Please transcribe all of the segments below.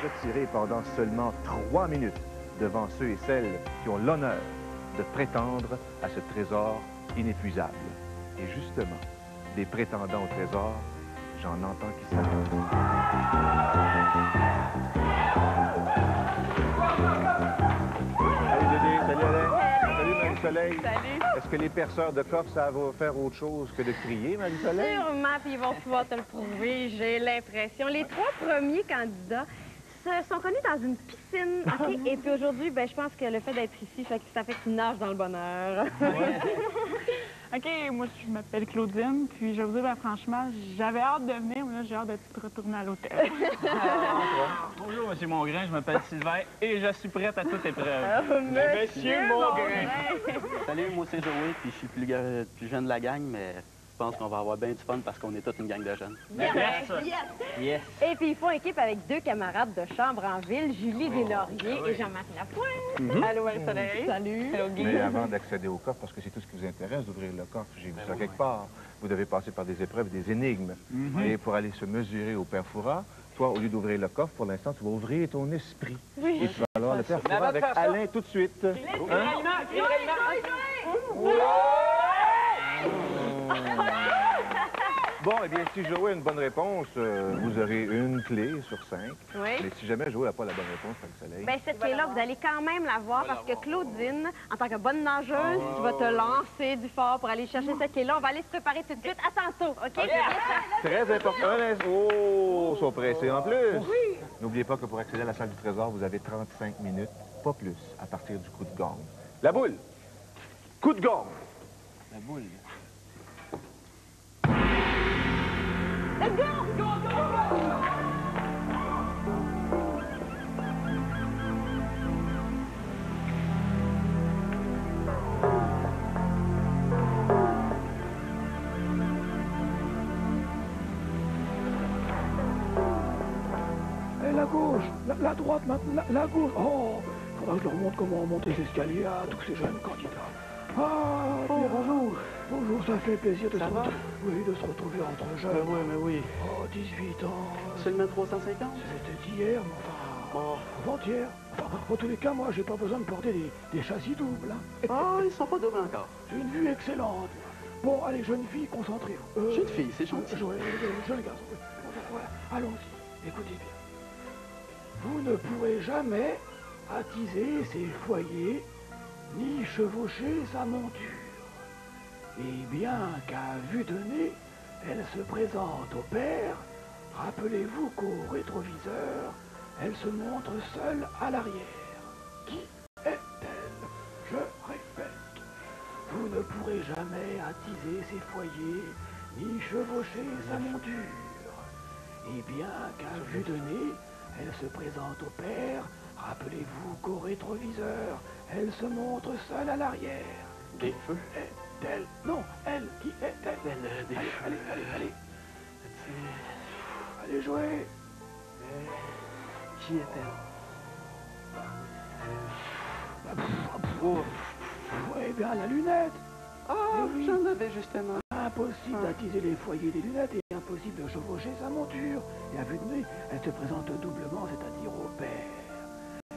retirer pendant seulement 3 minutes devant ceux et celles qui ont l'honneur de prétendre à ce trésor inépuisable. Et justement, des prétendants au trésor, j'en entends qui s'attendent. Salut Dédé, salut Alain, salut Marie-Soleil. Salut. Est-ce que les perceurs de coffre savent faire autre chose que de crier, Marie-Soleil? Sûrement, puis ils vont pouvoir te le prouver, j'ai l'impression. Les 3 premiers candidats sont connus dans une piscine, OK? Et puis aujourd'hui, ben, je pense que le fait d'être ici, ça fait qu'ils nagent dans le bonheur. Ouais. OK, moi, je m'appelle Claudine, puis je vais vous dire, ben, franchement, j'avais hâte de venir, mais là, j'ai hâte de retourner à l'hôtel. Bonjour, Monsieur Mongrain, je m'appelle Sylvain et je suis prête à toute épreuve. Monsieur Mongrain! Salut, moi c'est Joey, puis je suis plus jeune de la gang, mais je pense qu'on va avoir bien du fun parce qu'on est toute une gang de jeunes. Yes! Yes! Et puis, ils font équipe avec 2 camarades de chambre en ville, Julie Deslauriers et Jean-Marc Lapointe. Allô, Marie-Soleil. Salut! Allô, Guy. Mais avant d'accéder au coffre, parce que c'est tout ce qui vous intéresse d'ouvrir le coffre, j'ai vu ça quelque part, vous devez passer par des épreuves, des énigmes. Et pour aller se mesurer au Père Fouras, toi, au lieu d'ouvrir le coffre, pour l'instant, tu vas ouvrir ton esprit. Oui. Et tu vas alors le Père Fouras avec Alain tout de suite. Hein? Bon, eh bien, si Joey a une bonne réponse, vous aurez une clé sur 5. Oui. Mais si jamais Joey n'a pas la bonne réponse, Marie-Soleil. Bien, cette clé-là, vous allez quand même la voir parce que Claudine, en tant que bonne nageuse, tu vas te lancer du fort pour aller chercher cette clé-là. On va aller se préparer tout de suite. À tantôt, OK? Très important. Oh, ils sont pressés en plus. Oui. N'oubliez pas que pour accéder à la salle du trésor, vous avez 35 minutes, pas plus, à partir du coup de gong. La boule. Coup de gong. La boule. Let's go! Go, go, go! La gauche, la droite maintenant, la gauche. Oh, faudra que je leur montre comment monter les escaliers à tous ces jeunes candidats. Ah, bonjour. Bonjour, ça fait plaisir de se retrouver. Oui, de se retrouver entre jeunes. Oui, mais oui. Oh, 18 ans. Seulement 350? C'était hier, mais enfin, avant-hier. Enfin, en tous les cas, moi, j'ai pas besoin de porter des châssis doubles. Hein. Ah, ils sont pas doubles encore. J'ai une vue excellente. Bon, allez, jeune fille, concentrez-vous. Jeune fille, c'est gentil. Jeune garçon. Voilà, allons-y. Écoutez bien. Vous ne pourrez jamais attiser ses foyers ni chevaucher sa monture. Et bien qu'à vue de nez, elle se présente au père, rappelez-vous qu'au rétroviseur, elle se montre seule à l'arrière. Qui est-elle? Je répète, vous ne pourrez jamais attiser ses foyers ni chevaucher sa monture. Et bien qu'à vue de nez, elle se présente au père, rappelez-vous qu'au rétroviseur, elle se montre seule à l'arrière. Des feux? Est-elle? Non, elle, qui est-elle? Des feux. Allez. Allez jouer. Qui est-elle? Eh bien, la lunette. Ah, oui. j'en avais justement. Impossible d'attiser les foyers des lunettes et impossible de chevaucher sa monture. Et à vue de nez, elle se présente doublement, c'est-à-dire au père.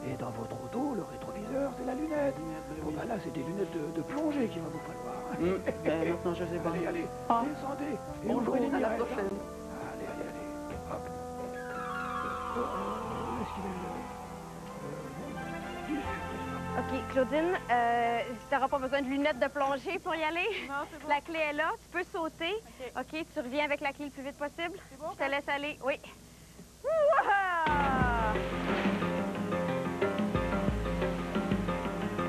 Et dans votre auto, le rétroviseur, c'est la lunette. Bon, ben là, c'est des lunettes de plongée qu'il va vous falloir. Ben, maintenant, je sais pas. Allez, descendez. Et On ouvrez les à la mirettes. prochaine. Allez. Hop. OK, Claudine, tu n'auras pas besoin de lunettes de plongée pour y aller. Non, c'est bon. La clé est là, tu peux sauter. OK, tu reviens avec la clé le plus vite possible. C'est bon, Je te laisse aller, oui. Wouah!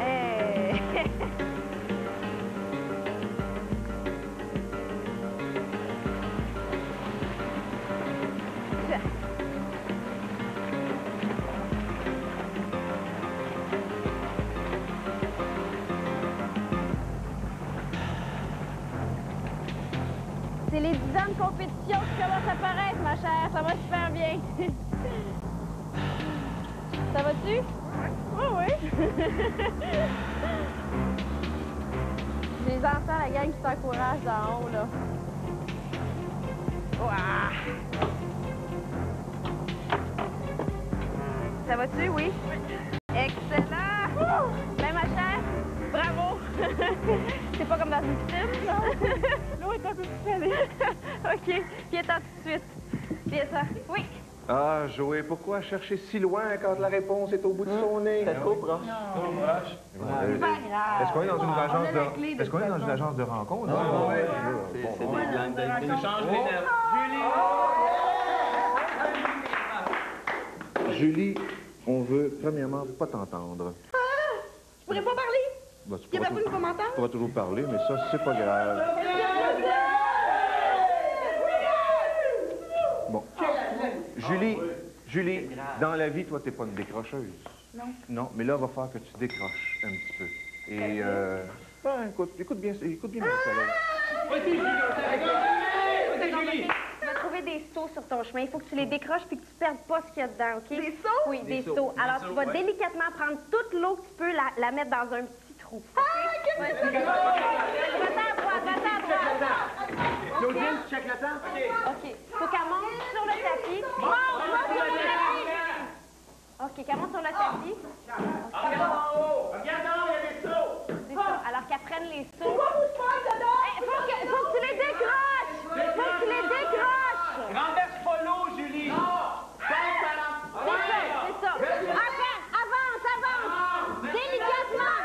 Hey! C'est les 10 ans de compétition qui commencent à apparaître, ma chère. Ça va super bien. Ça va-tu? Oui. Les enfants, la gang qui t'encourage d'en haut, là. Ouah! Ça va-tu? Oui? Excellent! Ben, ma chère, bravo! C'est pas comme dans une piscine? Non. L'eau est un peu plus salée. OK. Viens-t'en tout de suite. Viens-toi. Oui. Ah, Joey, pourquoi chercher si loin quand la réponse est au bout de son nez? C'est trop proche. Est-ce qu'on est dans une agence de... Est-ce qu'on est dans une agence de rencontre? Oui, c'est des blindes d'inclus. Change les nerfs. Julie, on veut premièrement pas t'entendre. Je pourrais pas parler? Bah, Il y a personne qui va m'entendre? Tu pourras toujours parler, mais ça, c'est pas grave. Bon. Julie, dans la vie, toi, t'es pas une décrocheuse. Non. Non, mais là, il va falloir que tu décroches un petit peu. Et, ben, écoute bien mon soleil. Tu vas trouver des seaux sur ton chemin. Il faut que tu les décroches puis que tu perdes pas ce qu'il y a dedans, OK? Des seaux? Oui, des seaux. Alors, tu vas délicatement prendre toute l'eau que tu peux, la mettre dans un petit trou. Ah, OK? Va-t'en à droite. Claudine, tu checkes le temps? OK. Faut qu'elle monte sur le tapis. Monte sur le tapis! OK, qu'elle monte sur le tapis. Regarde en haut! Regarde en haut, il y a des seaux! C'est ça. Alors qu'elle prenne les seaux. Pourquoi vous se faites dedans? Faut que tu les décroches! Faut que tu les décroches! Renverse pas l'eau, Julie! Non! C'est ça. Avance! Délicatement!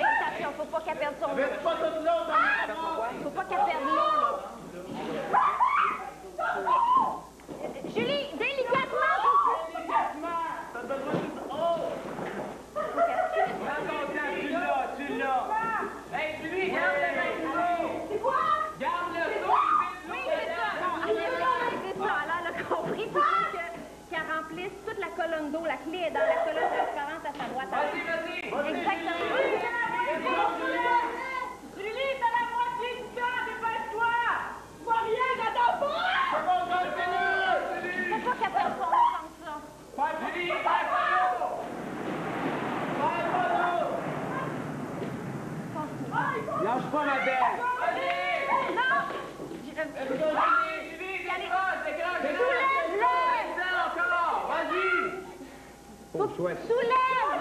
Attention, faut pas qu'elle perde son eau. Faut pas qu'elle perde l'eau, là. Julie, délicatement! T'as besoin d'une eau! Tu l'as! Hey, Julie, garde le seau! C'est quoi? Garde le seau! Oui, c'est ça. C'est ça. Alors, elle a compris. Il faut qu'elle remplisse toute la colonne d'eau. La clé est dans la colonne transparente à sa droite. Vas-y! Exactement. Julie, t'as la moitié du temps! Dépêche-toi! Tu vois rien, j'attends pas! Faut pas qu'elle perde son eau comme ça. Julie, fais pas l'eau! Lâche pas, ma belle! Soulève!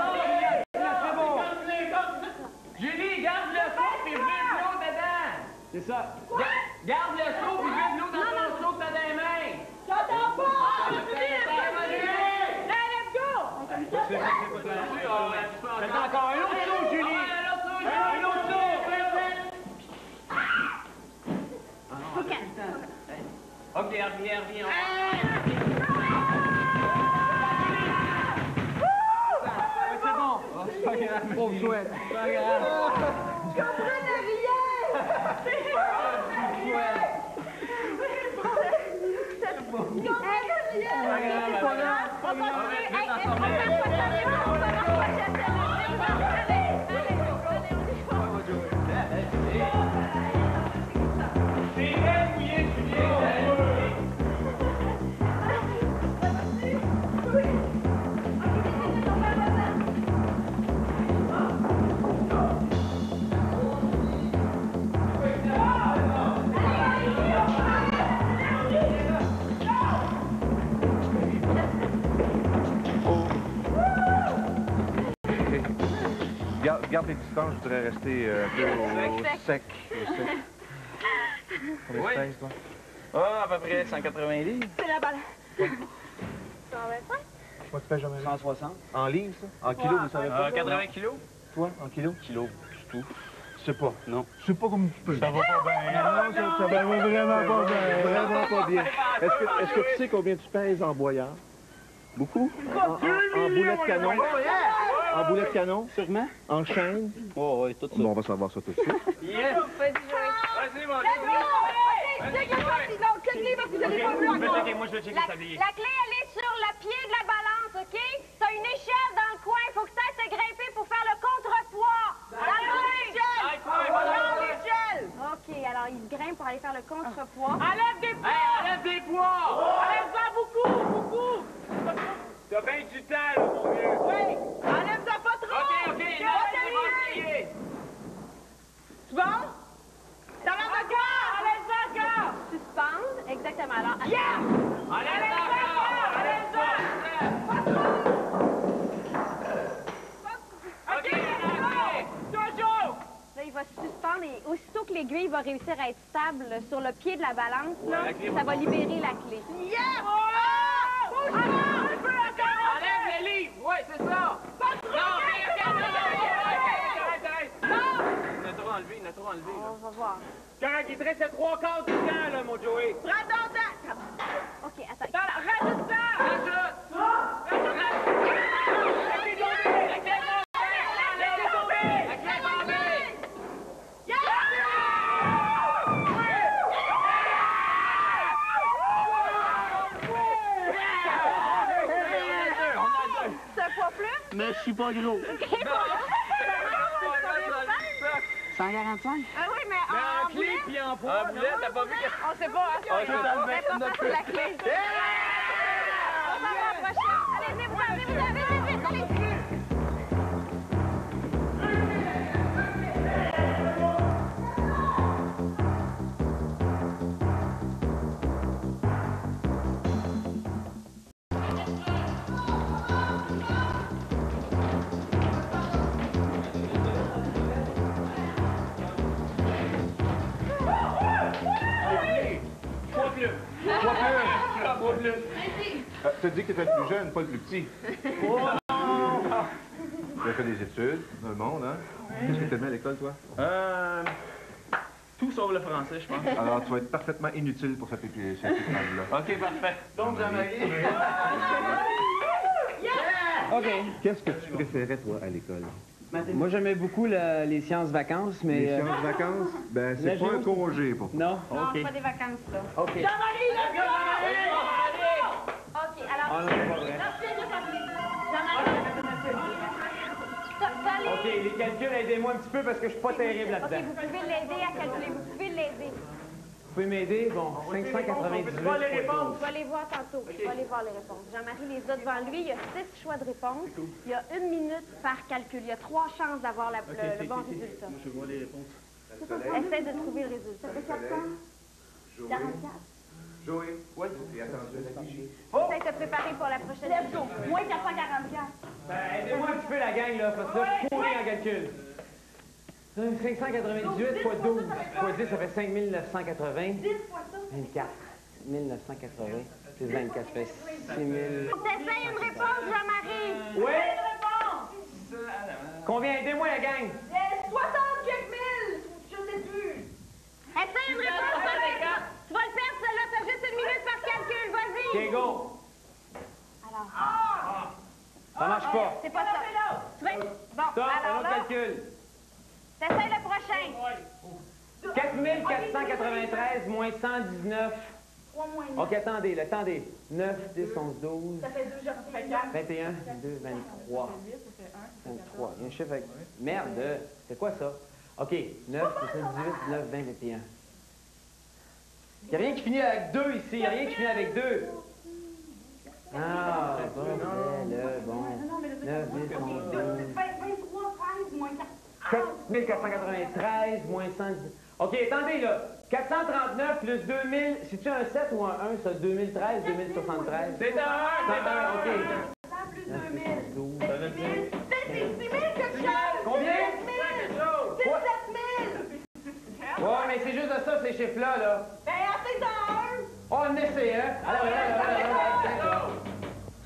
C'est bon! Julie, garde le seau puis vide l'eau dedans! C'est ça. Garde le seau puis vide l'eau dans ton seau que t'as dans les mains! J'entends pas! Let's go! Fais encore un autre seau, Julie! Un autre seau! OK, reviens. C'est bon. C'est pas grave. Pauvre chouette. C'est pas grave. Je comprenais Garde les distances, je voudrais rester un peu au sec. Combien tu pèses, toi? Ah, à peu près 180 livres. C'est la balle. 125? Moi, tu pèses jamais 160. En livres, ça? En kilos, vous savez pas? 80 kilos. Toi, en kilos? Kilo, c'est tout. Je sais pas. Non. Je sais pas comme tu peux. Ça va pas bien. Non, ça va vraiment pas bien. Vraiment pas bien. Est-ce que tu sais combien tu pèses en boyard? Beaucoup? En boulet de canon? En boulet de canon? Sûrement? En chaîne? Oh, oui, tout ça. Bon, on va savoir ça tout de suite. Yes! Vas-y, mon gars. Moi, je vais checker le sablier. La clé, elle est sur le pied de la balance, OK? T'as une échelle dans le coin. Faut que tu ailles te grimper pour faire le contrepoids. Dans l'échelle! OK, alors il se grimpe pour aller faire le contrepoids. Enlève des poids! Hey, enlève des poids! Enlève-en beaucoup! T'as bien du temps, là, mon vieux. Oui! Enlève-en pas trop! OK, là, c'est bon? T'as l'air de quoi? Enlève-en, Là, il va se suspendre et aussitôt que l'aiguille va réussir à être stable sur le pied de la balance, là, ça va libérer la clé. Enlève le livre! Oui, c'est ça! Non, il a trop enlevé, il a trop enlevé. On va voir. Correct, il te reste 3/4 du temps, là, mon Joey. Prends ton temps! OK, attends. Rajoute ça! Rajoute! Mais je suis pas gros. 145? Ah oui, mais en clé puis en poids. En boulet, t'as pas vu que... on sait pas, hein? On sait pas. C'est la clé. On va à la prochaine. Allez, venez-vous, vite, allez. Tu as dit que tu étais le plus jeune, pas le plus petit. Tu as fait des études dans le monde, hein? Qu'est-ce que tu aimais à l'école, toi? Tout sauf le français, je pense. Alors, tu vas être parfaitement inutile pour cette épreuve-là. OK, parfait. Donc, Jean-Marie. OK. Qu'est-ce que tu préférais, toi, à l'école? Moi, j'aimais beaucoup les sciences vacances, mais... Les sciences vacances? Ben, c'est pas un congé pour toi. Non? Non, OK. pas des vacances, là. OK. Jean-Marie, let's go! OK, alors... Ah non, c'est pas vrai. OK, les calculs, aidez-moi un petit peu parce que je suis pas terrible là-dedans. OK, vous pouvez l'aider à calculer, vous pouvez l'aider. Vous pouvez m'aider? Bon, 598. Je vais aller voir tantôt. Je vais aller voir les réponses. Jean-Marie les a devant lui. Il y a 6 choix de réponses. Il y a 1 minute par calcul. Il y a 3 chances d'avoir le bon résultat. Moi, je vois les réponses. Essaye de trouver le résultat. 44. Joey, oui, et attention à la vigie. Essaye de te préparer pour la prochaine. Let's go. Moins 444. Aidez-moi un petit peu la gang, là, parce que là, je suis pourri en calcul. 598 fois 12 fois 10, ça fait 5980. 10 fois ça. 24. 1980. Plus 24, ça fait 6000. T'essayes une réponse, Jean-Marie. Oui? Une réponse. Combien? Aidez-moi la gang. 60 quelques mille. Je sais plus. Essaye une réponse, Jean-Marie. Tu vas le perdre, celle-là. T'as juste 1 minute par calcul. Vas-y. OK, go. Alors. Ça marche pas. C'est pas ça. Tu vas... Bon, Stop, un alors autre là, calcul. t'essayes le prochain. 4493 moins 119. 3 moins 9. OK, attendez, là, attendez. 9, 10, 11, 12. Ça fait 2, je refais 4. 21, 22, 23. 23. Il y a un chiffre avec... Merde, c'est quoi ça? OK, 9, 18, 19, 20, 21. Il n'y a rien qui finit avec 2 ici. Il n'y a rien qui finit avec 2. Ah, bon, bon. 9, 10, 11, 12. 23, 13, moins 4. 4493 moins 110. OK, attendez, là. 439 plus 2000, c'est-tu un 7 ou un 1, ça? 2013, 2073? C'est un 1, c'est un 1. OK. Plus 2000. 12. C'est 6 000 quelque chose. Combien? 17 000. Ouais, mais c'est juste de ça, ces chiffres-là, là. Ben, assez dans 1. Oh, on essaie, hein? Alors,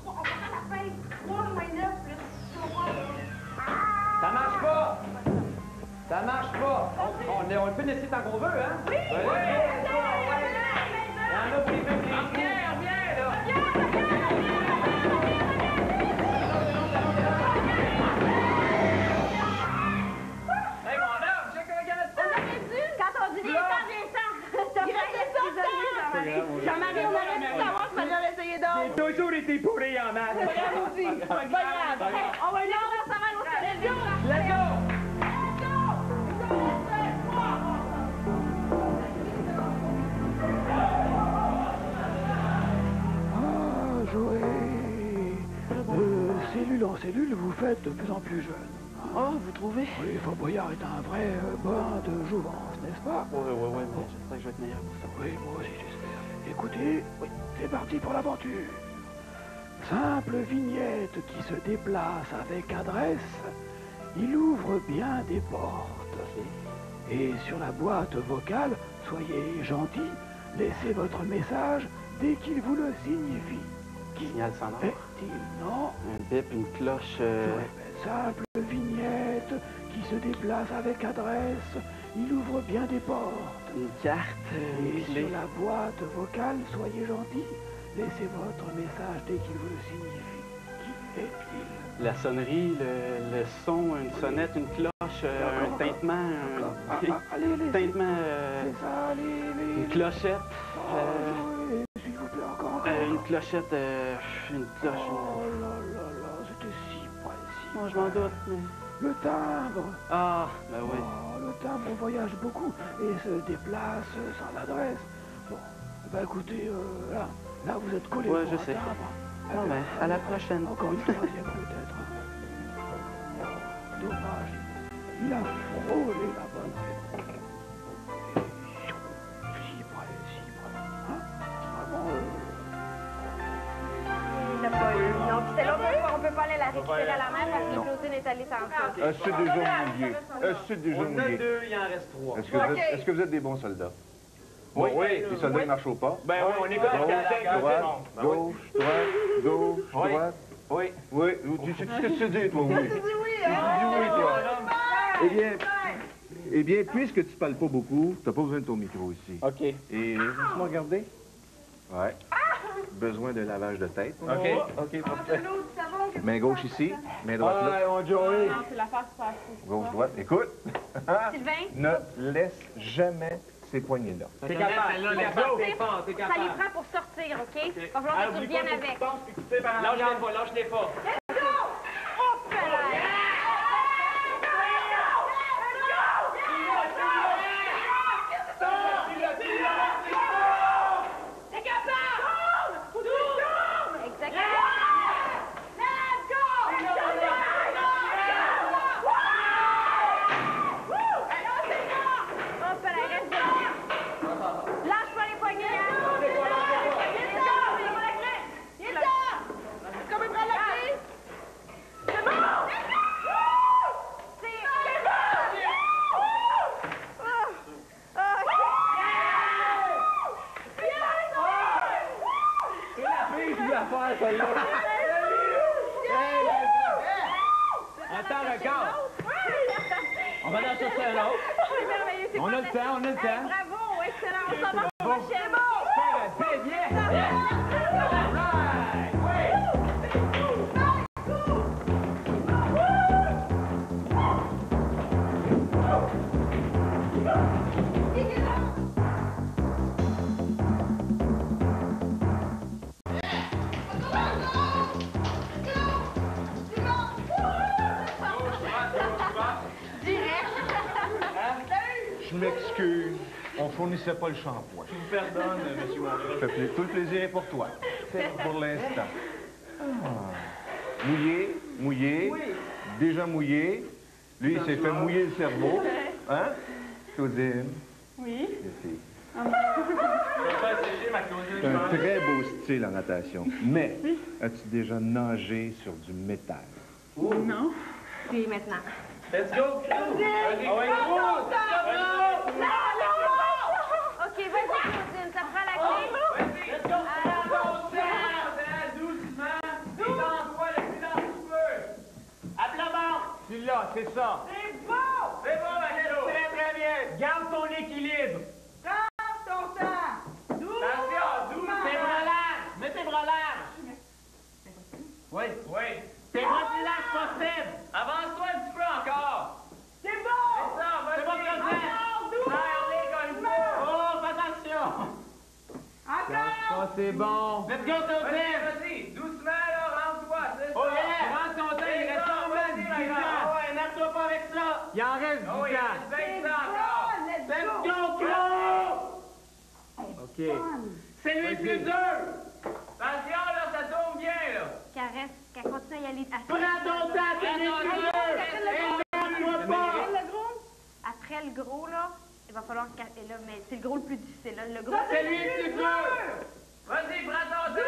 On va faire la fin. 3 moins 9 plus 3. ça marche pas! Ça marche pas! On peut laisser tant qu'on veut, hein? Oui! Il y en a qui veulent les Reviens, là. Hey, mon homme, check un gars. On aurait dû, quand on dit viens-t'en. Jean-Marie, on aurait dû savoir que j'aurais essayé d'autres. J'ai toujours été pourri en maths. C'est pas grave. On va aller dans sa main au soleil. Let's go! Ah, Joey. Cellule en cellule, vous faites de plus en plus jeune. Oh, vous trouvez? Oui, Fort Boyard est un vrai bain de jouvence, n'est-ce pas? Oui, mais j'espère que je vais être meilleur pour ça. Oui, moi aussi j'espère. Écoutez, c'est parti pour l'aventure. Simple vignette qui se déplace avec adresse, il ouvre bien des portes. Et sur la boîte vocale, soyez gentil, laissez votre message dès qu'il vous le signifie. Signal sonore. Est-il non? Un bip, une cloche. Je répète, simple vignette qui se déplace avec adresse, il ouvre bien des portes. Une carte, une Et clé. sur la boîte vocale, soyez gentil, laissez votre message dès qu'il vous le signifie. Qui est-il? La sonnerie, le son, une sonnette, une cloche, un tintement, Allez, tintement, c'est ça, allez. une clochette. Jouez, s'il vous plaît, encore. Une clochette, une cloche. Oh là, c'était si précis. Bon, je m'en doute, mais... Le timbre. Ah, ben oui. Oh, le timbre voyage beaucoup et se déplace sans adresse. Bon, bah écoutez, là vous êtes collé Ouais, pour je un sais. timbre. Non, mais à la prochaine. Encore une troisième peut-être. Oh, dommage. Il a frôlé la bonne réponse. Si près. Hein? Vraiment, Il l'a pas eu. Non, puis celle-là, on peut pas aller la récupérer à la main parce que Claudine est allée sans ça. C'est déjà mouillé. C'est déjà On en a mouillé. 2, il en reste 3. Est-ce que vous êtes des bons soldats? Oui. Les soldats qui marchent au pas? Ben oui, on est comme Gauche, droite, droite. Oui. Oui. Tu sais ce que tu dis, toi, oui. Tu dis oui, toi. Eh bien, puisque tu parles pas beaucoup, t'as pas besoin de ton micro ici. OK. Et laisse-moi regarder. Ouais. Besoin d'un lavage de tête. OK, parfait. Main gauche ici, main droite là. mon Joey. Non, c'est la face face. Gauche, droite. Écoute. Sylvain? Ne laisse jamais ces poignées-là. T'es capable, t'es Ça les prend pour sortir, OK? Il va falloir que tu reviennes avec. Lâche-les pas. Hop là! Attends, regarde. On va en chercher un autre. C'est merveilleux, c'est On a le temps, on a le temps. Bravo, excellent. On s'en va pour la prochaine. Je m'excuse. On fournissait pas le shampoing. Je vous pardonne, monsieur Mongrain. Tout le plaisir est pour toi. Pour l'instant. Ah. Mouillé. Déjà mouillé. Lui, il s'est fait mouiller le cerveau. Hein? Claudine. Oui. Ici. Je vais faire sécher ma Claudine. C'est un très beau style en natation. Mais, as-tu déjà nagé sur du métal? Non. Puis maintenant. Let's go! OK, vas-y, Claudine, ça prend la clé. Let's go! Doucement! Détends-toi le plus lent que tu peux! À plat ventre! Celui-là, c'est ça. C'est bon, Maguelo! Très bien. Garde ton équilibre. Attention, doucement! Tes bras larges. Mets tes bras larges. Oui. Tes bras plus larges possible. Avance-toi un petit peu encore! C'est bon. C'est ça, vas-y! C'est bon, Claudine. Serre-les comme il faut! Oh, fais attention. Ça, c'est bon. Let's go, Claudine. Vas-y, doucement, là, rentre-toi, c'est ça! Oh, yeah. Prends ton temps, il reste seulement 10 ans. Ouais, énerve-toi pas avec ça! Il en reste 10 Ah oui, ans. il reste 20 ans encore! Let's go, Claude. OK. C'est lui le plus dur! Attention, là, ça tourne bien, là! Caresse, qu'elle continue à y aller. Prends ton temps, c'est lui le plus dur. Énerve-toi pas. Après le gros, là, va falloir... Et là, mais c'est le gros le plus difficile, là. Le gros... C'est lui le plus dur! Vas-y, prends ton temps!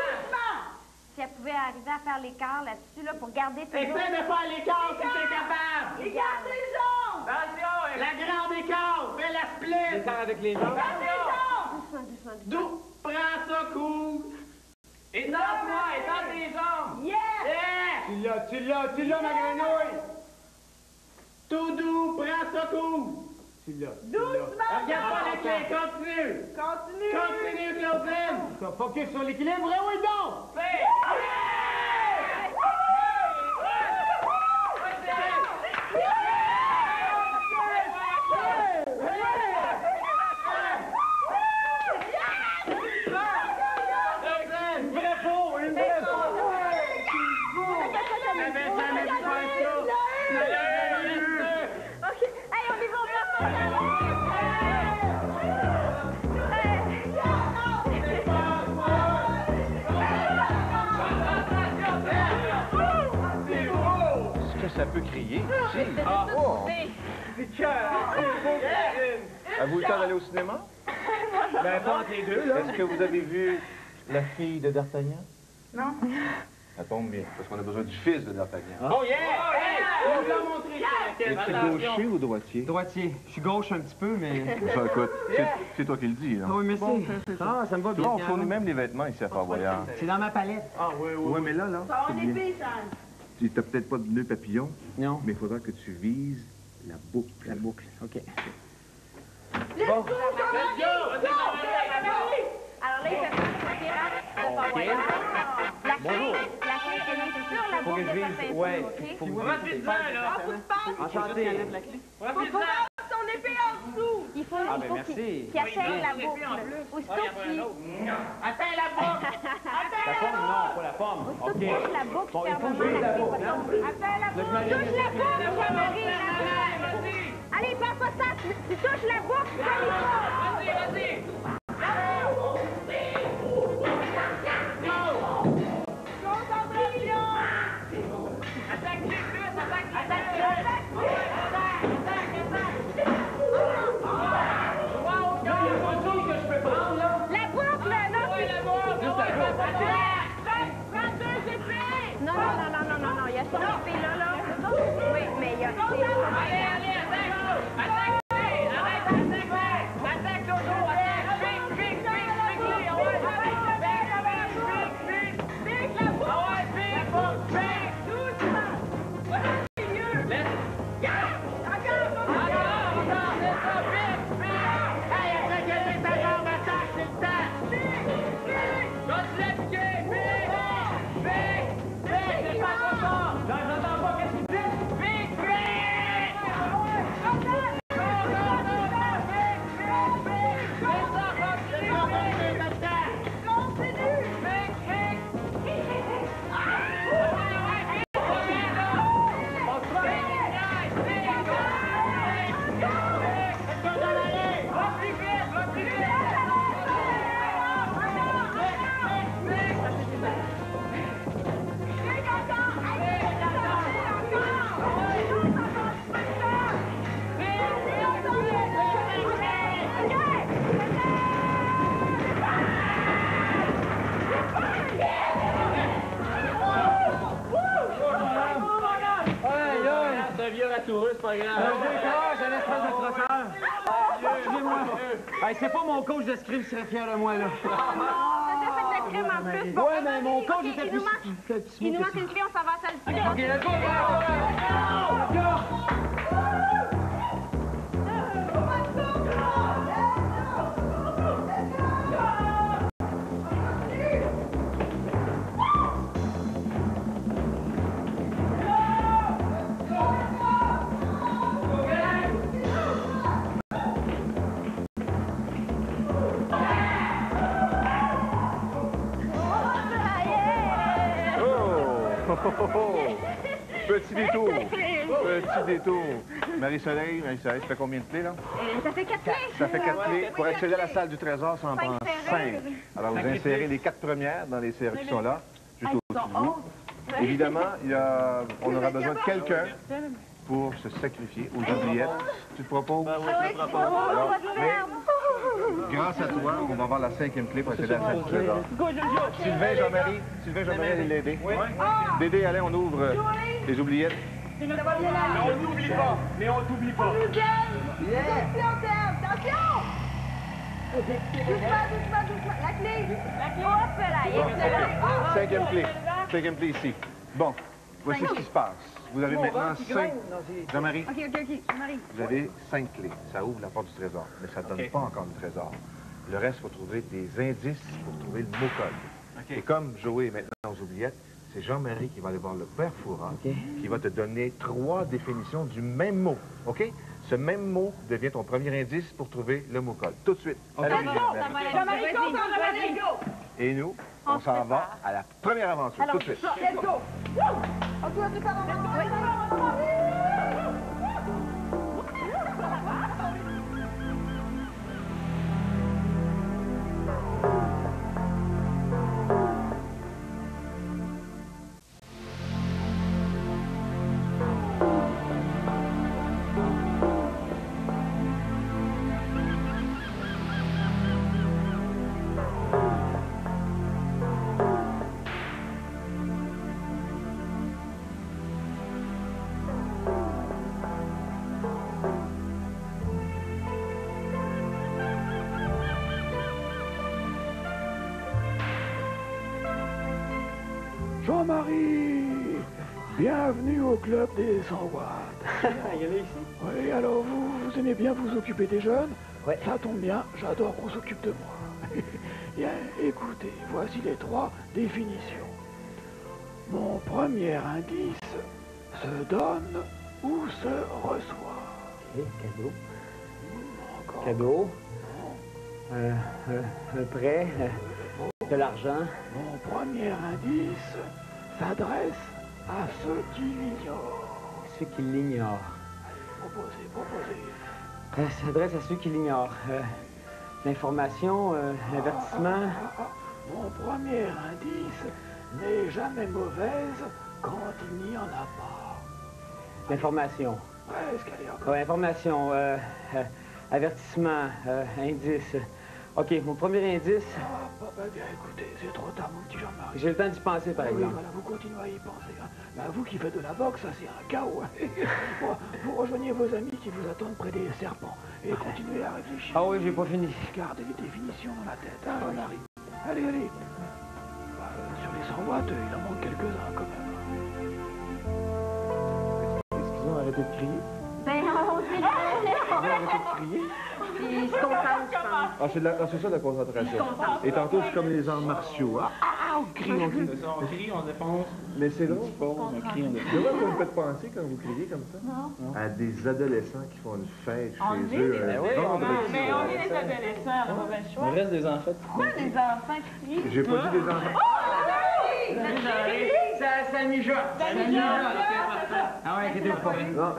Si elle pouvait arriver à faire l'écart là-dessus, là, pour garder toujours... Essaie de faire l'écart si t'es capable! Écart les jambes! Attention! La grande écart! Fais la split! L'écart avec les jambes. Doucement, doucement, doucement. Prends ça, cool! Étends-toi! Étends tes jambes! Yeah! Tu l'as, ma grenouille! Tout doux! Prends ça, cool! Doucement! Regarde pas les pieds! Continue! Continue, Claudine! Focus sur l'équilibre, oui donc! Ça peut crier. Avez-vous le temps d'aller au cinéma? Ben, pas entre les deux, là. Est-ce que vous avez vu La fille de D'Artagnan? Non. Ça tombe bien, parce qu'on a besoin du fils de D'Artagnan. Oh yeah! On vous l'a montré, Es-tu gaucher ou droitier? Droitier. Je suis gauche un petit peu, mais... Ça, écoute, c'est toi qui le dis, là. Ah oui, merci. Ah, ça me va Tu bien. vois, on fournit même les vêtements ici à Fort Boyard. C'est dans ma palette. Ah oui, oui. Ouais, mais là, c'est bien. Tu n'as peut-être pas de nœud papillon, Non. mais il faudra que tu vises la boucle. La boucle, OK. Let's go! Alors là, il fait faire le pirate pour Fort Boyard. La clé est mise sur la boucle de sa ceinture, ouais, OK? Profite-en, là! Enchanté. Profite-en! Il faut, Ah, il ben faut merci. qu'il atteigne la boucle. Aussitôt qu'il Atteins la boucle! La forme, non, pas la forme. OK. touche la boucle, Bon, il faut que je fermement, vise la la clé boucle, va hein? tomber. Attends la boucle! Touche la boucle, Jean-Marie! Allez, passe pas ça! Tu touches la boucle, tu vas Vas-y! Attaque les cuisses! Attaque les La boucle, non! Non, il y a son épée là. Oui, mais il y a... C'est pas grave. J'ai l'espèce de crosseur. Excusez-moi. Hey, c'est pas mon coach d'escrime qui serait fier de moi, là. Ça fait de la crème en plus. Bon, Ouais, mais mon coach était plus... Il nous manque une clé, on s'en va à la salle du OK, let's go! Petit détour. Petit détour. Marie-Soleil, ça fait combien de clés, là? Ça fait 4 clés. Ça fait 4 clés. Pour accéder à la salle du trésor, ça en prend 5. Alors, vous insérez les 4 premières dans les serrures qui sont là, juste au-dessus de vous. Évidemment, on aura besoin de quelqu'un pour se sacrifier aux oubliettes. Tu te proposes? Ben oui, je me propose. Alors, mais, grâce à toi, on va avoir la 5e clé pour accéder à cette trésor. Sylvain, Jean-Marie, allez l'aider. Oui. Dédé, allez, on ouvre les oubliettes. Mais on n'oublie pas. Mais on t'oublie pas. Attention! Doucement. La clé. Hop là, excellent. 5e clé ici. Bon, voici ce qui se passe. Vous avez maintenant 5... Jean-Marie, Jean-Marie. vous avez 5 clés. Ça ouvre la porte du trésor, mais ça ne donne pas encore le trésor. Le reste, il faut trouver des indices pour trouver le mot-code. Et comme Joey est maintenant aux oubliettes, c'est Jean-Marie qui va aller voir le père Fouras, qui va te donner 3 définitions du même mot, OK? Ce même mot devient ton premier indice pour trouver le mot-code. Tout de suite. Allez-y, Jean-Marie. Go! Et nous, on s'en va à la première aventure, tout de suite. Let's go! Jean-Marie, bienvenue au club des 100 watts. Il y en a ici? Oui, alors vous aimez bien vous occuper des jeunes? Oui. Ça tombe bien, j'adore qu'on s'occupe de moi. Bien, écoutez, voici les 3 définitions. Mon premier indice se donne ou se reçoit. Ok, cadeau. Encore. Cadeau. Un prêt. De l'argent. Mon premier indice s'adresse à ceux qui l'ignorent. Ceux qui l'ignorent. Proposez. S'adresse à ceux qui l'ignorent. L'information, l'avertissement. Mon premier indice n'est jamais mauvaise quand il n'y en a pas. L'information. Presque, allez encore. Ouais, information, avertissement, indice. OK, mon premier indice. Bien, écoutez, c'est trop tard, mon petit Jean-Marie. J'ai le temps d'y penser, par exemple. Voilà, vous continuez à y penser. Hein. Ben, vous qui faites de la boxe, ça c'est un chaos. Hein. Vous rejoignez vos amis qui vous attendent près des serpents et continuez à réfléchir. Ah oui, j'ai pas fini. Gardez les définitions dans la tête, hein, Jean-Marie. Allez. Sur les 100 watts, il en manque quelques-uns quand même. Excusez-moi, arrêtez de crier. Ben, on dit Arrêtez de crier. il se concentre, je pense. Ah, c'est ça la concentration. Et tantôt, c'est comme les arts martiaux. On crie. On crie, on défonce. Laissez-le. On crie, on défonce. C'est vrai que vous me faites penser quand vous criez comme ça? Non. À des adolescents qui font une fête chez eux. Mais on est des adolescents, on n'a pas le choix. Le reste des enfants. Pourquoi les enfants crient? J'ai pas dit des enfants. Ça mijote. Ah ouais, inquiétez-vous pas. Non,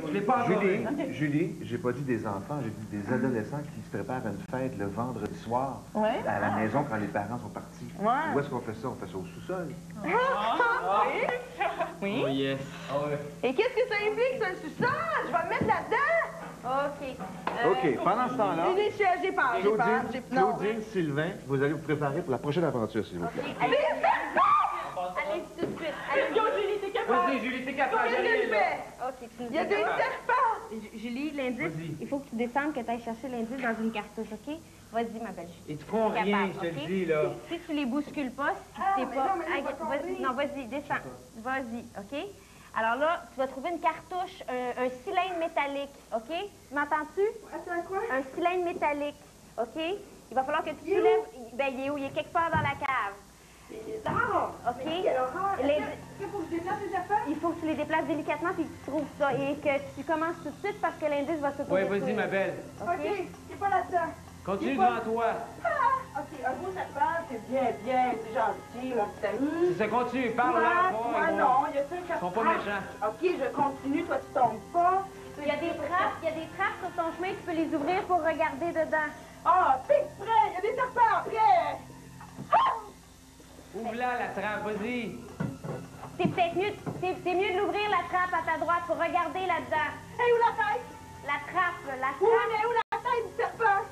Je l'ai pas encore. Julie, j'ai pas dit des enfants, j'ai dit des adolescents qui se préparent à une fête le vendredi soir à la maison quand les parents sont partis. Où est-ce qu'on fait ça? On fait ça au sous-sol. Oui. Oh yes. Et qu'est-ce que ça implique, ça, le sous-sol? Je vais me mettre là-dedans. OK. OK, pendant ce temps-là, J'ai peur. Claudine, Sylvain, vous allez vous préparer pour la prochaine aventure, s'il vous plaît. Allez, tout de suite. Allez, Go, Julie, t'es capable. Vas-y, Julie, t'es capable. qu'est-ce que je fais? OK, tu Il y a des serpents! Julie, l'indice, il faut que tu descendes, que tu ailles chercher l'indice dans une cartouche, OK? Vas-y, ma belle Julie. Ils te feront T'es rien, capable, je te OK? le dis, là. Si tu les bouscules pas, si t'es mais pas... non, mais là, Hey, on va tomber. non, vas-y, descends. Vas-y, OK? Alors là, tu vas trouver une cartouche, un cylindre métallique, OK? Tu m'entends-tu? Attends, quoi? Un cylindre métallique, OK? Il va falloir que tu soulèves... Ben, il est où? Il est quelque part dans la cave. OK? Il faut que je déplace les affaires? Il faut que tu les déplaces délicatement puis que tu trouves ça et que tu commences tout de suite parce que l'indice va se Oui, vas-y, ma belle. OK? c'est pas là-dedans. Continue devant toi. OK, un beau serpent, c'est bien, c'est gentil, mon petit ami. C'est ça, continue, parle là. Moi, non, il y a ça Ils sont pas méchants. OK, je continue, toi, tu tombes pas. Il y a des trappes sur ton chemin, tu peux les ouvrir pour regarder dedans. Ah, c'est prêt, il y a des serpents, prêt. Ouvre-la, la trappe, vas-y. c'est peut-être mieux, c'est mieux de l'ouvrir la trappe à ta droite pour regarder là-dedans. Et où la tête? La trappe, la trappe. Oui, mais où la tête du serpent?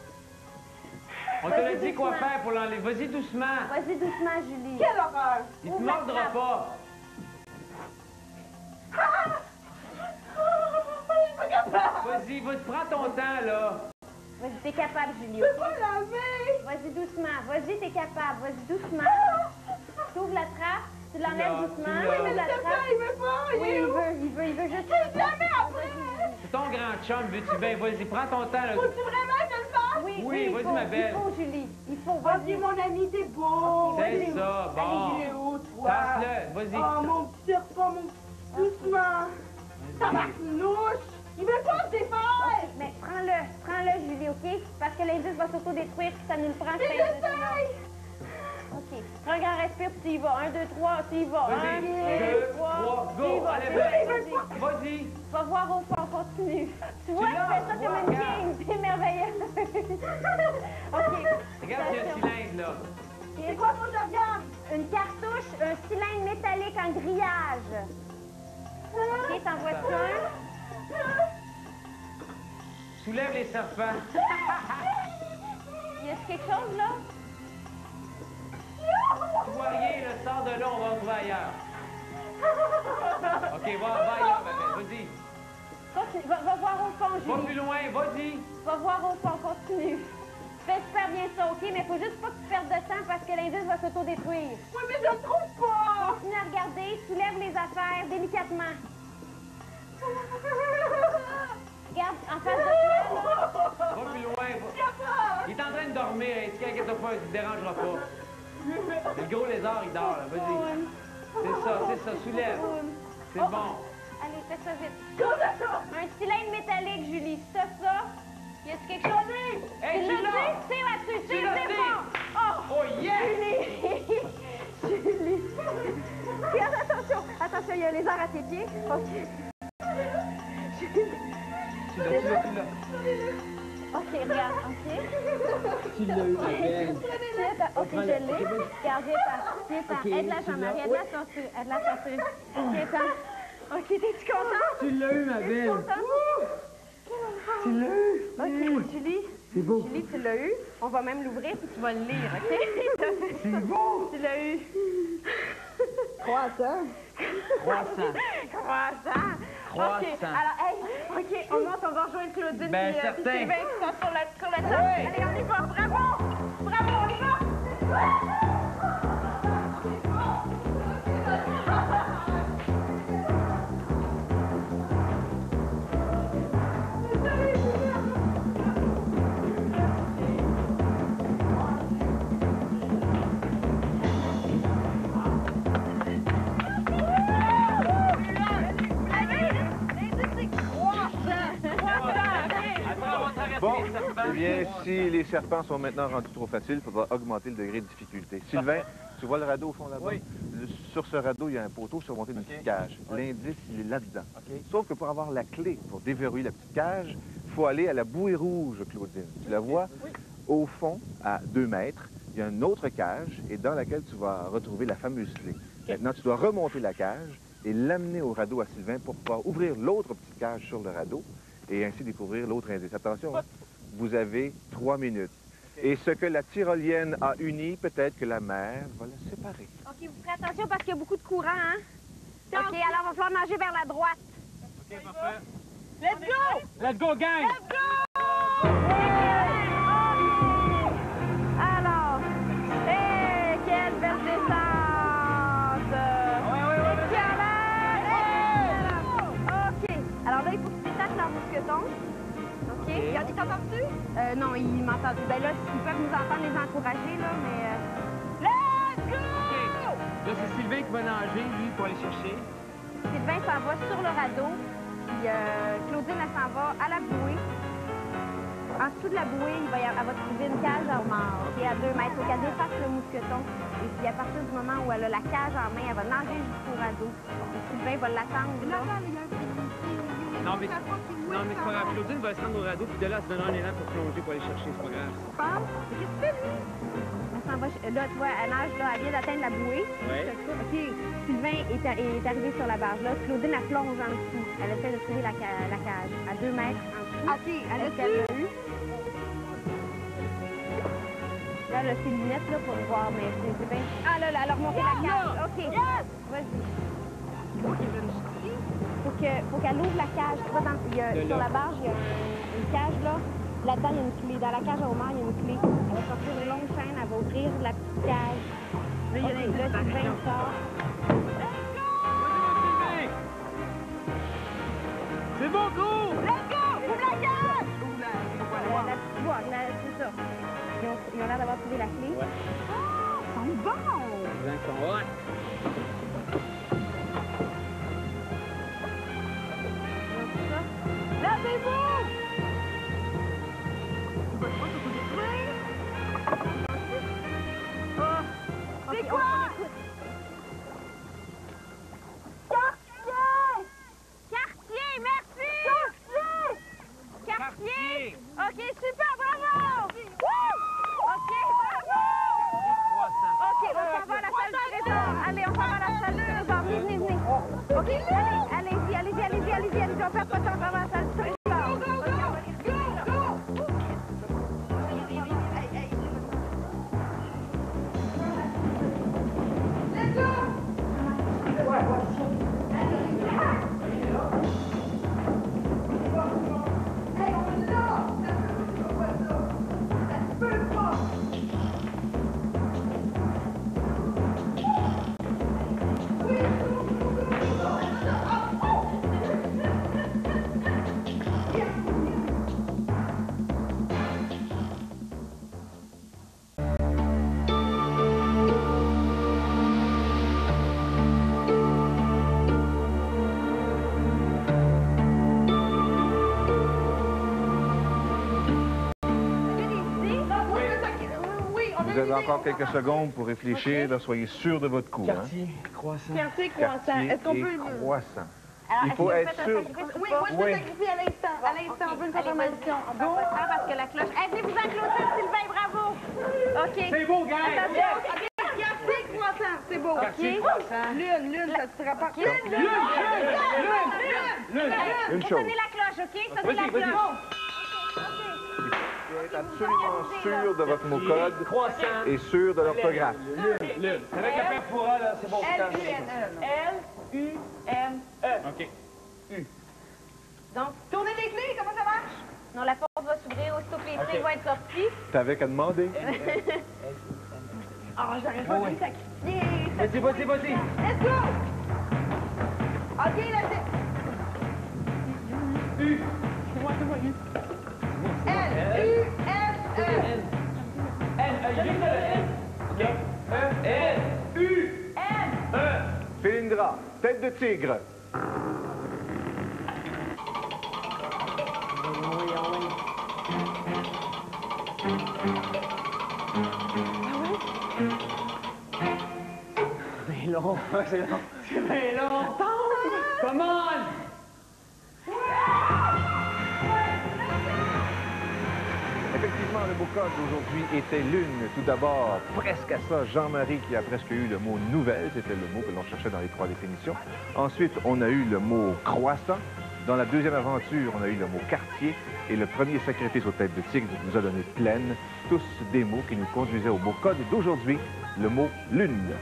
On te l'a dit quoi faire pour l'enlever. Vas-y doucement. Vas-y doucement, Julie. Quelle horreur! Il te mordra pas. Vas-y, prends ton temps, là. Vas-y, t'es capable, Julie. Je peux pas laver! Vas-y doucement. Vas-y, t'es capable. Vas-y doucement. T'ouvres la trappe. Tu l'enlèves doucement. Oui, mais le serpent, il veut pas! Oui, il veut juste... Il jamais après! C'est ton grand chum, veux-tu bien? Vas-y, prends ton temps, là. Faut-tu vraiment que je le fasse? Oui, vas-y, ma belle. Il faut, Julie. Il faut, Vas-y, mon ami, t'es beau! C'est ça, bon. Allez, il est où, toi? Passe-le, vas-y. Oh, mon petit serpent, mon petit... Doucement! Tabarnouche! Il veut pas se défaire! Mais prends-le, Julie, OK? Parce que l'indice va s'autodétruire si ça nous le prend. Mais j'essaye! OK. Prends un grand respire, puis tu y vas. 1, 2, 3, tu y vas. Vas-y, 1, 2, 3, tu y go! vas. Allez, vas-y! Va voir au fond, continue. Tu vois, tu fais ça comme une game. C'est merveilleux. OK. Regarde, il y a un cylindre, là. C'est quoi, faut que je regarde? Une cartouche, un cylindre métallique en grillage. OK, t'en vois-tu un? Soulève les serpents. Y a-tu quelque chose, là? Tu vois rien, le sort de là, on va le trouver ailleurs. OK, va ailleurs, ma belle, vas-y. Continue. Va voir au fond, Julie. Va plus loin, vas-y. Va voir au fond, continue. Tu fais super bien ça, OK? Mais faut juste pas que tu perdes de temps parce que l'indice va s'autodétruire. Oui, mais je le trouve pas! Continue à regarder, soulève les affaires délicatement. Regarde, en face de toi, là. Va plus loin, va. Il est en train de dormir, hein, tu t'inquiète pas, il te dérangera pas. Le gros lézard, il dort, là, vas-y. C'est ça, soulève. C'est bon. Allez, fais ça vite. Un cylindre métallique, Julie. Ça. Y a-tu quelque chose? Hey, tu tu l'as! Tire là-dessus, Tu tire, l'as, tire tire! fort! Oh, yes! Julie! Regarde, attention, il y a un lézard à tes pieds. OK. Tu l'as. OK, regarde, OK. Tu l'as eu, ma belle. OK, je l'ai. Regarde, viens, aide-la, Jean-Marie, aide-la à sortir. OK, t'es-tu content? Tu l'as eu, ma belle. Tu l'as eu? OK, Julie. C'est beau. Julie, tu l'as eu. On va même l'ouvrir puis tu vas le lire, OK? C'est beau. Tu l'as eu. Croissant. OK, alors, hey, OK, on monte, on va rejoindre Claudine Ben, puis certain. Sylvain qui sont sur la table. Allez, on y va. Bravo, on y va. Bon, eh bien, si les serpents sont maintenant rendus trop faciles, il faudra augmenter le degré de difficulté. Sylvain, tu vois le radeau au fond là-bas? Oui. Sur ce radeau, il y a un poteau surmonté d'une petite cage. L'indice, il est là-dedans. Sauf que pour avoir la clé pour déverrouiller la petite cage, il faut aller à la bouée rouge, Claudine. Tu la vois? Oui. Au fond, à 2 mètres, il y a une autre cage et dans laquelle tu vas retrouver la fameuse clé. Maintenant, tu dois remonter la cage et l'amener au radeau à Sylvain pour pouvoir ouvrir l'autre petite cage sur le radeau et ainsi découvrir l'autre indice. Attention, hein? Vous avez 3 minutes. Et ce que la tyrolienne a uni, peut-être que la mer va la séparer. OK, vous ferez attention parce qu'il y a beaucoup de courant, hein? OK, alors il va falloir nager vers la droite. OK, parfait. Let's go! Let's go, gang! Let's go! Alors, quelle belle descente! OK, alors là, il faut que tu détaches leur mousqueton. OK? Il t'entend-tu? Non, il m'entend. Ben là, ils peuvent nous entendre les encourager, là, mais... Let's go! Là, c'est Sylvain qui va nager, lui, pour aller chercher. Sylvain s'en va sur le radeau, puis Claudine, elle s'en va à la bouée. En dessous de la bouée, elle va trouver une cage en mort, qui est à 2 mètres. Il faut qu'elle défasse le mousqueton. Et puis, à partir du moment où elle a la cage en main, elle va nager jusqu'au radeau. Et Sylvain va l'attendre, là. Non, mais c'est pas grave. Claudine va se rendre au radeau, puis de là, elle se donne un élan pour plonger, pour aller chercher. C'est pas grave. Qu'est-ce que tu fais, lui? Elle s'en va là, tu vois, elle nage, là, elle vient d'atteindre la bouée. Ouais. OK. Sylvain est arrivé sur la barge, là. Claudine, elle plonge en dessous. Elle essaie de trouver la cage, à 2 mètres en dessous. OK, elle a eu. Là, elle a ses lunettes, là, pour le voir, mais c'est bien... Ah, là, elle a remonté la cage. OK. Vas-y. Faut qu'elle ouvre la cage. Tu vois, sur la barge, il y a une cage, là. Là-dedans, il y a une clé. Dans la cage à homard, il y a une clé. Elle va sortir une longue chaîne, elle va ouvrir la petite cage. Là, il y a là, Sylvain sort. C'est bon, go! Let's go! Ouvre la cage! La petite boîte, c'est ça. Ils ont l'air d'avoir trouvé la clé. Ouais. Oh, ils sont bons! Les gens sont hot. Lavez-vous! C'est quoi? Quartier, merci! Quartier! OK, super, bravo! Wouh! OK, bravo! OK, on s'en va à la salle du trésor. Allez, on s'en va à la salle du trésor. Venez. OK, allez-y. On perd pas de temps, on s'en va à la salle du trésor. Vous avez encore quelques secondes pour réfléchir. Là, soyez sûr de votre coup. Quartier, croissant. Quartier croissant. Quartier Est-ce qu'on et peut... croissant. Alors, Il faut être sûr. Oui, moi, je peux sacrifier à l'instant. À l'instant, on veut une confirmation. Bon, parce que la cloche... Aidez-vous en Claudine, Sylvain, bravo! OK. C'est beau, gang! Attention, quartier croissant, c'est beau. Quartier croissant. Lune, ça se rapporte. Une chose. Sonnez la cloche, OK? Sonnez la cloche. Il faut être absolument sûr de votre mot code Croissant. et sûr de l'orthographe. Lune. Avec la perfora, là, c'est bon. L-U-N-E. OK. Donc, Tournez les clés, comment ça marche? non, la porte va s'ouvrir aussitôt que les clés vont être sorties. T'avais qu'à demander. Ah, j'aurais pas dû sacrifier. Vas-y. Let's go! OK, là, c'est... L-U-N-E. Philindra, tête de tigre. C'est long. C'est bien long. Come on! Effectivement, le mot code d'aujourd'hui était lune. Tout d'abord, presque à ça, Jean-Marie qui a presque eu le mot nouvelle. C'était le mot que l'on cherchait dans les 3 définitions. Ensuite, on a eu le mot croissant. Dans la deuxième aventure, on a eu le mot quartier. Et le premier sacrifice aux têtes de tigre nous a donné pleine. Tous des mots qui nous conduisaient au mot code d'aujourd'hui, le mot lune.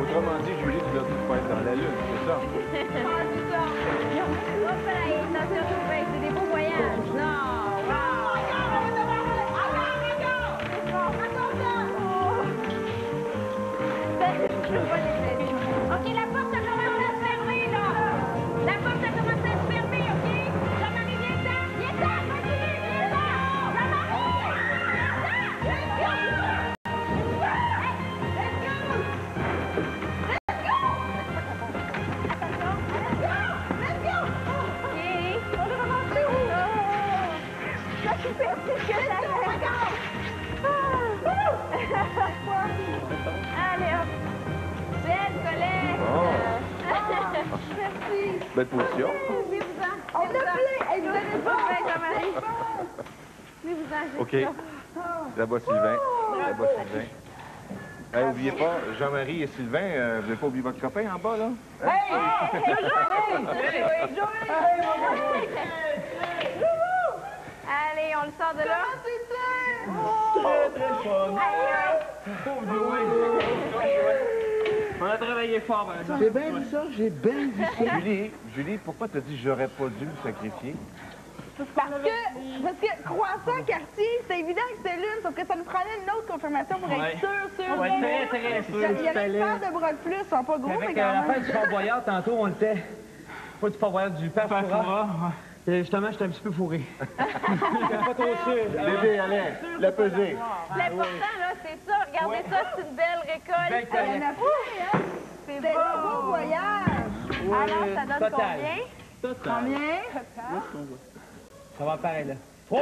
Autrement dit, Julie, tu dois pas être dans la lune, c'est ça? Belle position. On a plein! Hey, vous avez pas! Jean-Marie. OK. Là-bas, Sylvain. Là-bas, Sylvain. Hey, n'oubliez pas, Jean-Marie et Sylvain, vous n'avez pas oublié votre copain en bas, là? Hey! Allez, on le sort de là. Très, très fun. Pauvre Joey. On a travaillé fort, par exemple. J'ai bien vu ça, j'ai bien vu ça. Julie, pourquoi t'as dit j'aurais pas dû me sacrifier? Parce que croissant quartier, c'est évident que c'est l'une, sauf que ça nous prenait une autre confirmation pour être sûr. Ouais, très sûr. Il y avait une paire de bras de plus, ils sont pas gros, mais Avec quand la même. fête du Fort Boyard, tantôt, on était... Pas du Fort Boyard, du Père Foura. Et justement, j'étais un petit peu fourré. J'étais pas trop sûr. Bébé, allez, la pesée. L'important, là, c'est ça. Regardez ça, c'est une belle récolte. Il y en a plein, hein? C'est un beau voyage. Alors, ça donne combien? Combien? Ça va pareil, là. Wow!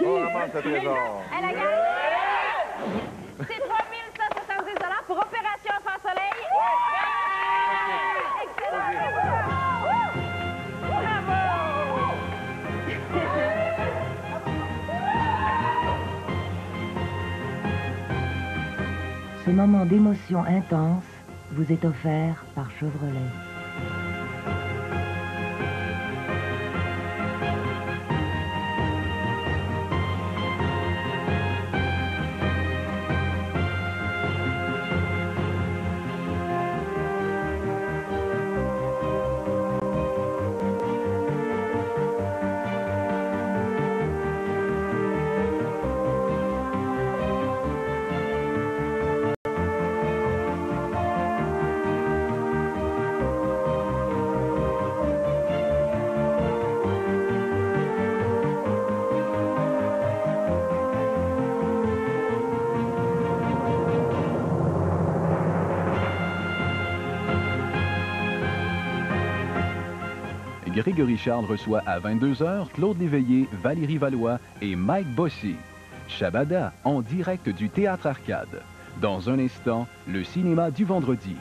On ramasse le trésor. Elle a gagné! C'est 3170 pour Opération Enfant Soleil. Excellent! Bravo! Ce moment d'émotion intense vous est offert par Chevrolet. Grégory Charles reçoit à 22h Claude Léveillé, Valérie Valois et Mike Bossy. Shabada en direct du Théâtre Arcade. Dans un instant, le cinéma du vendredi.